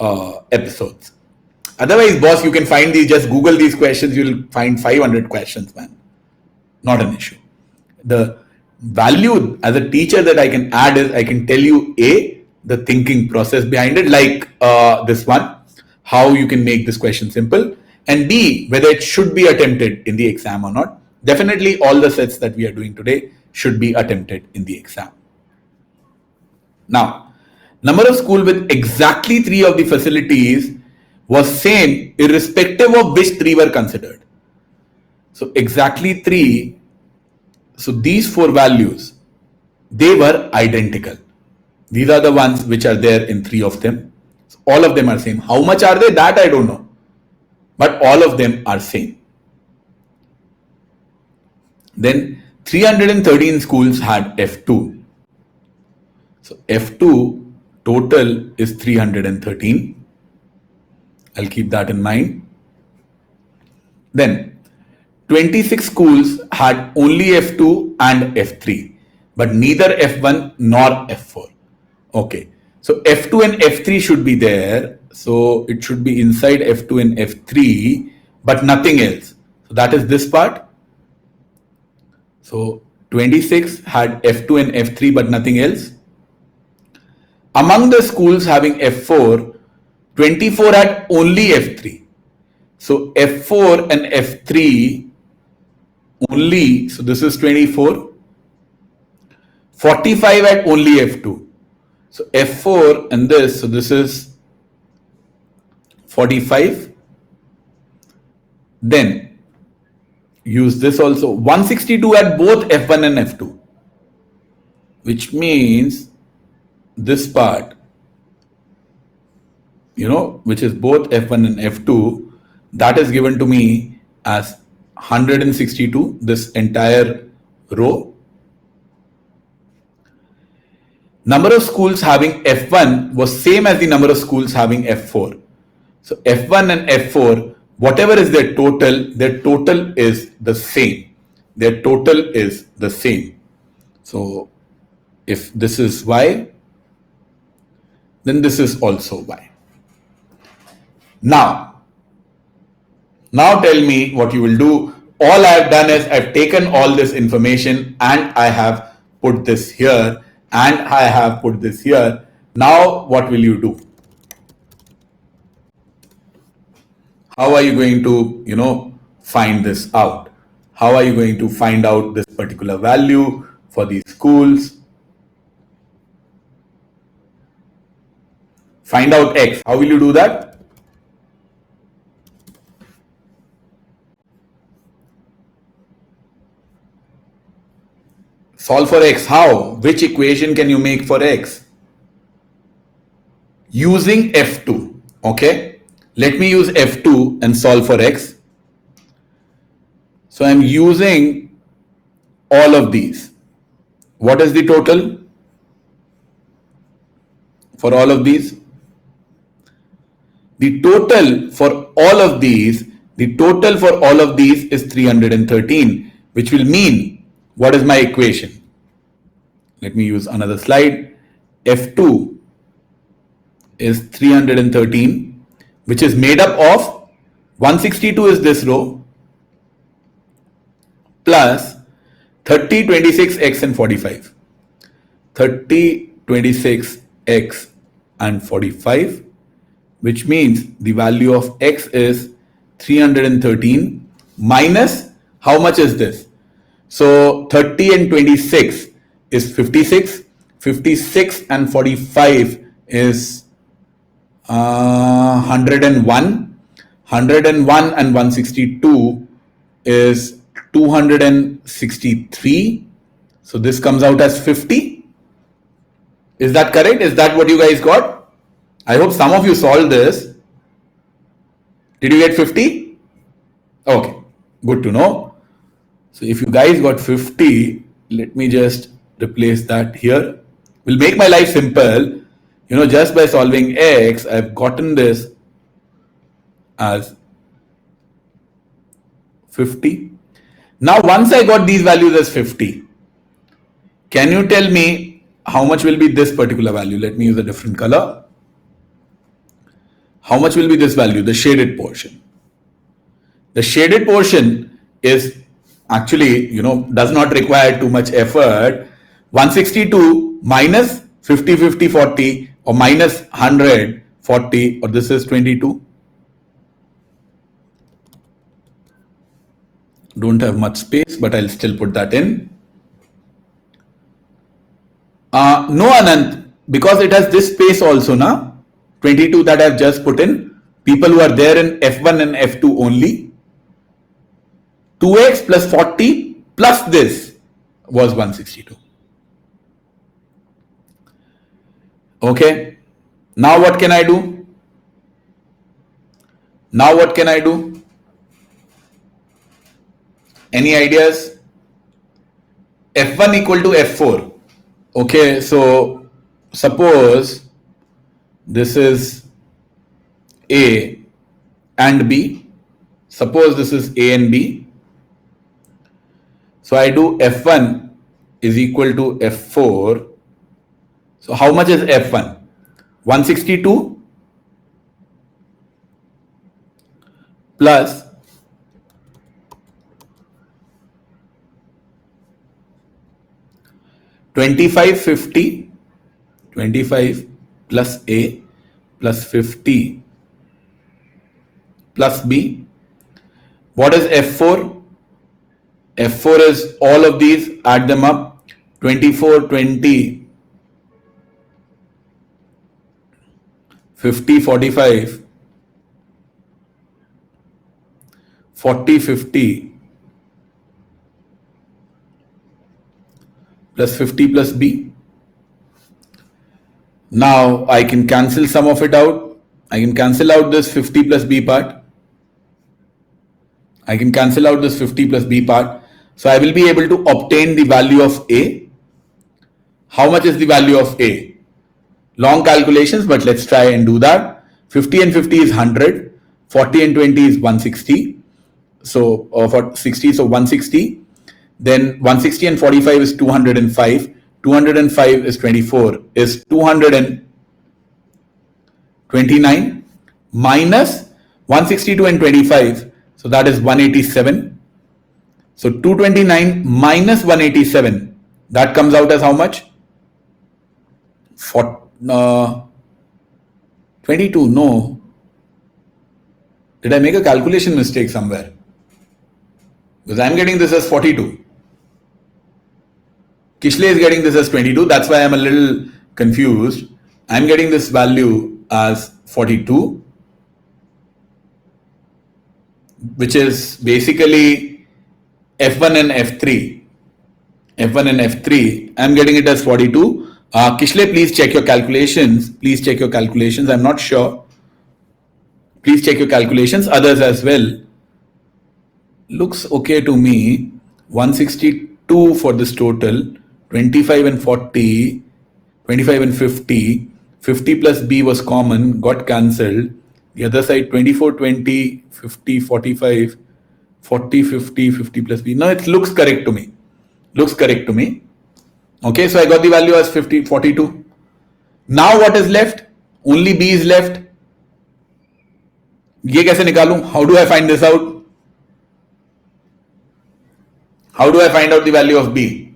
episodes. Otherwise, boss, you can find these, just Google these questions, you'll find 500 questions, man. Not an issue. The value as a teacher that I can add is I can tell you the thinking process behind it, like this one, how you can make this question simple, and B, whether it should be attempted in the exam or not. Definitely all the sets that we are doing today should be attempted in the exam. Now, number of schools with exactly 3 of the facilities was same irrespective of which 3 were considered. So exactly 3, so these 4 values, they were identical. These are the ones which are there in 3 of them. So all of them are same. How much are they? That I don't know. But all of them are same. Then 313 schools had F2. So F2 total is 313. I'll keep that in mind. Then 26 schools had only F2 and F3, but neither F1 nor F4. Okay, so F2 and F3 should be there. So it should be inside F2 and F3, but nothing else. So that is this part. So 26 had F2 and F3, but nothing else. Among the schools having F4, 24 had only F3. So F4 and F3 only, so this is 24. 45 had only F2. So F4 and this, so this is 45. Then use this also. 162 had both F1 and F2, which means this part, which is both F1 and F2, that is given to me as 162, this entire row. Number of schools having F1 was same as the number of schools having F4. So F1 and F4, whatever is their total is the same. Their total is the same. So if this is Y, then this is also Y. Now tell me what you will do. all I've done is I've taken all this information and I have put this here and I have put this here. Now what will you do? How are you going to, find this out? How are you going to find out this particular value for these schools? Find out X. How will you do that? Solve for X. How? Which equation can you make for X? Using F2. Okay. Let me use F2 and solve for X. So I'm using all of these. What is the total for all of these? The total for all of these, is 313, which will mean, what is my equation? Let me use another slide. F2 is 313, which is made up of 162 is this row plus 30, 26, X and 45. 30, 26, X and 45, which means the value of X is 313 minus how much is this? So 30 and 26 is 56. 56 and 45 is 101. 101 and 162 is 263. So this comes out as 50. Is that correct? Is that what you guys got? I hope some of you solved this. Did you get 50? Okay, good to know. So if you guys got 50, let me just replace that here. We'll make my life simple. Just by solving X, I've gotten this as 50. Now, once I got these values as 50, can you tell me how much will be this particular value? Let me use a different color. How much will be this value, the shaded portion? The shaded portion is actually, does not require too much effort. 162 minus 50, 50, 40 or minus 100, 40, or this is 22. Don't have much space, but I'll still put that in. No, Anant, because it has this space also, na? 22 that I've just put in. People who are there in F1 and F2 only. 2x plus 40 plus this was 162. Okay. Now what can I do? Any ideas? F1 equal to F4. Okay, so suppose this is A and B. Suppose this is A and B. So I do F1 is equal to F4. So how much is F1? 162 plus 2550, 25 plus A plus 50 plus B. What is F4? F4 is all of these, add them up, 24, 20, 50, 45, 40, 50, plus 50 plus B. Now I can cancel some of it out. I can cancel out this 50 plus B part. So I will be able to obtain the value of A. How much is the value of A? Long calculations, but let's try and do that. 50 and 50 is 100. 40 and 20 is 160. So for 60, so 160. Then 160 and 45 is 205. 205 is 24, is 229 minus 162 and 25. So that is 187. So 229 minus 187, that comes out as how much? 22, no. Did I make a calculation mistake somewhere? Because I'm getting this as 42. Kishle is getting this as 22. That's why I'm a little confused. I'm getting this value as 42, which is basically F1 and F3. F1 and F3. I'm getting it as 42. Kishle, please check your calculations. Please check your calculations. I'm not sure. Please check your calculations. Others as well. Looks okay to me. 162 for this total. 25 and 40. 25 and 50. 50 plus B was common. Got cancelled. The other side 24, 20, 50, 45. 40, 50, 50 plus B. No, it looks correct to me. Looks correct to me. Okay, so I got the value as 50, 42. Now what is left? Only B is left. ये कैसे निकालूं? How do I find this out? How do I find out the value of B?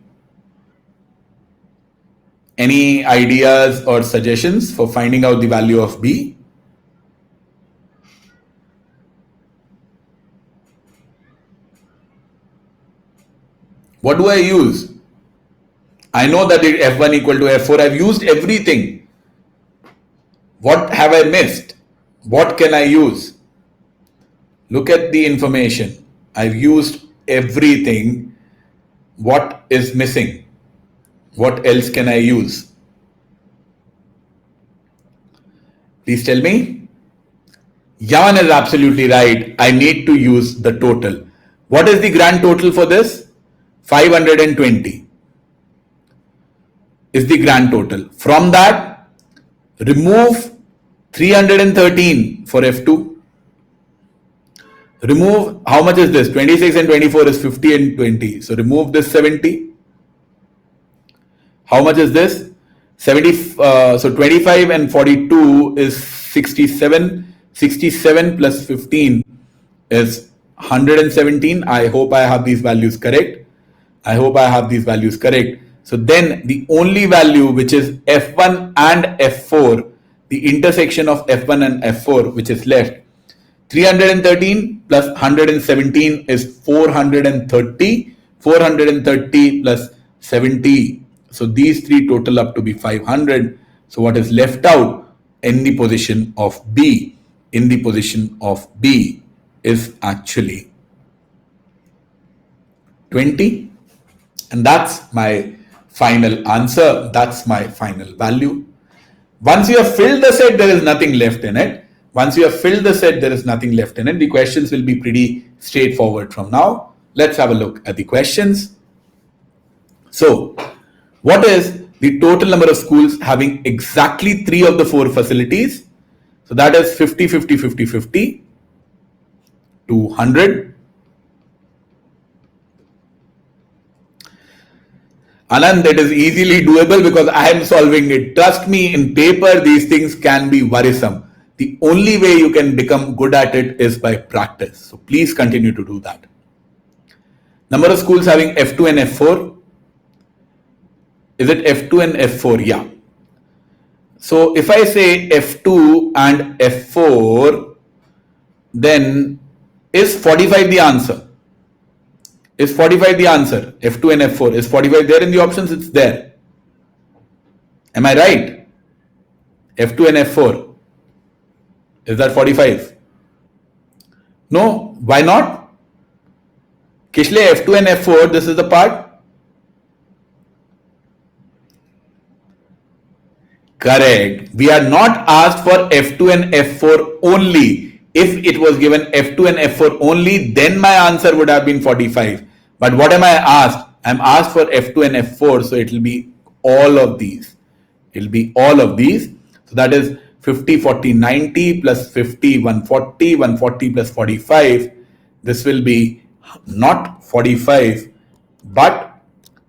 Any ideas or suggestions for finding out the value of B? What do I use? I know that it F1 equal to F4. I've used everything. What have I missed? What can I use? Look at the information. I've used everything. What is missing? What else can I use? Please tell me. Yaman is absolutely right. I need to use the total. What is the grand total for this? 520 is the grand total. From that, remove 313 for F2. Remove, how much is this? 26 and 24 is 50 and 20. So remove this 70. How much is this? 70. So 25 and 42 is 67. 67 plus 15 is 117. I hope I have these values correct. I hope I have these values correct. So then the only value which is F1 and F4, the intersection of F1 and F4 which is left, 313 plus 117 is 430. 430 plus 70. So these three total up to be 500. So what is left out in the position of B? In the position of B is actually 20. And that's my final answer. That's my final value. Once you have filled the set, there is nothing left in it. Once you have filled the set, there is nothing left in it. The questions will be pretty straightforward from now. Let's have a look at the questions. So, what is the total number of schools having exactly 3 of the 4 facilities? So that is 50, 50, 50, 50, 200. Anand, it is easily doable because I am solving it. Trust me, in paper, these things can be worrisome. The only way you can become good at it is by practice. So please continue to do that. Number of schools having F2 and F4. Is it F2 and F4? Yeah. So if I say F2 and F4, then is 45 the answer? Is 45 the answer? F2 and F4. Is 45 there in the options? It's there. Am I right? F2 and F4. Is that 45? No. Why not? Kishle, F2 and F4, this is the part. Correct. We are not asked for F2 and F4 only. If it was given F2 and F4 only, then my answer would have been 45. But what am I asked? I'm asked for F2 and F4, so it will be all of these. It will be all of these. So that is 50, 40, 90 plus 50, 140, 140 plus 45. This will be not 45, but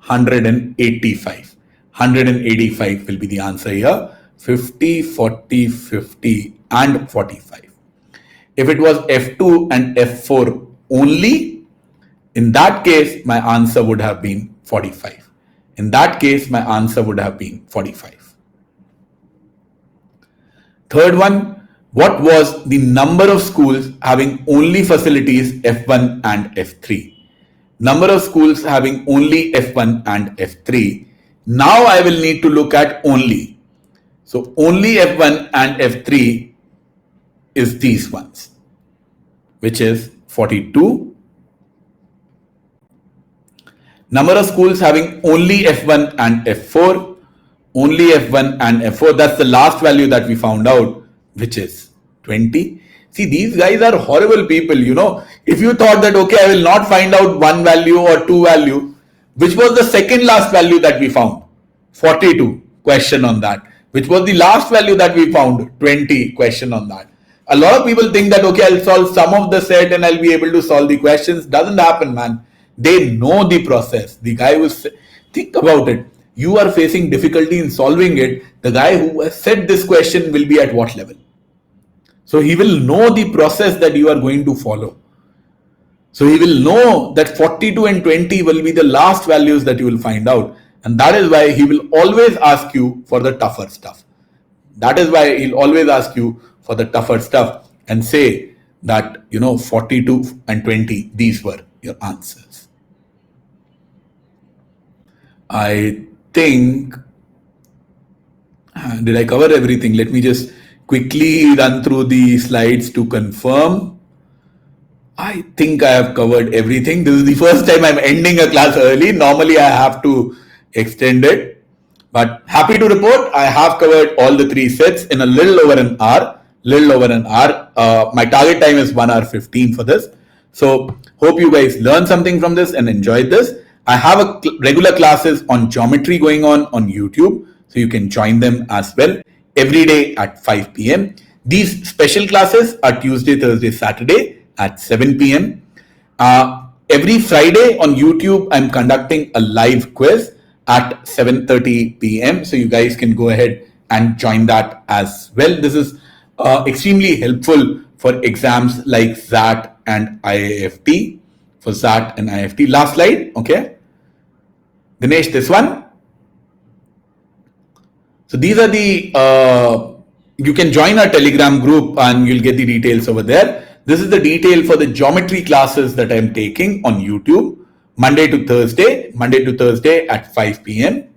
185. 185 will be the answer here. 50, 40, 50 and 45. If it was F2 and F4 only, In that case, my answer would have been 45. In that case, my answer would have been 45. Third one, what was the number of schools having only facilities F1 and F3? Number of schools having only F1 and F3. Now I will need to look at only. So only F1 and F3 is these ones, which is 42. Number of schools having only F1 and F4. Only F1 and F4. That's the last value that we found out, which is 20. See, these guys are horrible people, you know. If you thought that, okay, I will not find out one value or two value, which was the second last value that we found? 42, question on that. Which was the last value that we found? 20, question on that. A lot of people think that, okay, I'll solve some of the set and I'll be able to solve the questions. Doesn't happen, man. They know the process. The guy who, think about it. You are facing difficulty in solving it. The guy who has said this question will be at what level? So he will know the process that you are going to follow. So he will know that 42 and 20 will be the last values that you will find out. And that is why he will always ask you for the tougher stuff. That is why he'll always ask you for the tougher stuff and say that, 42 and 20, these were your answers. I think, did I cover everything? Let me just quickly run through the slides to confirm. I think I have covered everything. This is the first time I'm ending a class early. Normally I have to extend it, but happy to report I have covered all the three sets in a little over an hour. My target time is 1 hour 15 for this. So hope you guys learned something from this and enjoyed this. I have regular classes on geometry going on YouTube, so you can join them as well every day at 5 p.m. These special classes are Tuesday, Thursday, Saturday at 7 p.m. Every Friday on YouTube, I'm conducting a live quiz at 7:30 p.m. So you guys can go ahead and join that as well. This is extremely helpful for exams like XAT and IIFT. For XAT and IIFT. Last slide, okay. Dinesh, this one. So these are the, you can join our Telegram group and you'll get the details over there. This is the detail for the geometry classes that I'm taking on YouTube, Monday to Thursday at 5 p.m.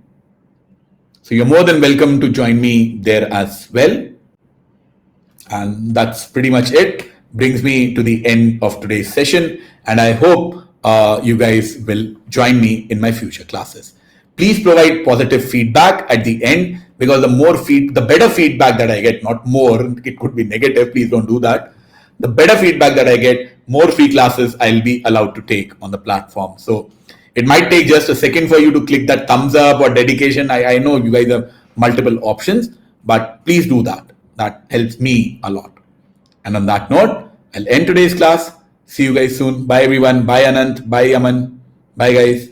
So you're more than welcome to join me there as well. And that's pretty much it. Brings me to the end of today's session. And I hope you guys will join me in my future classes. Please provide positive feedback at the end, because the better feedback that I get, not more, it could be negative, please don't do that. The better feedback that I get, more free classes I'll be allowed to take on the platform. So it might take just a second for you to click that thumbs up or dedication. I know you guys have multiple options, but please do that. That helps me a lot. And on that note, I'll end today's class. See you guys soon. Bye everyone. Bye Anant. Bye Aman. Bye guys.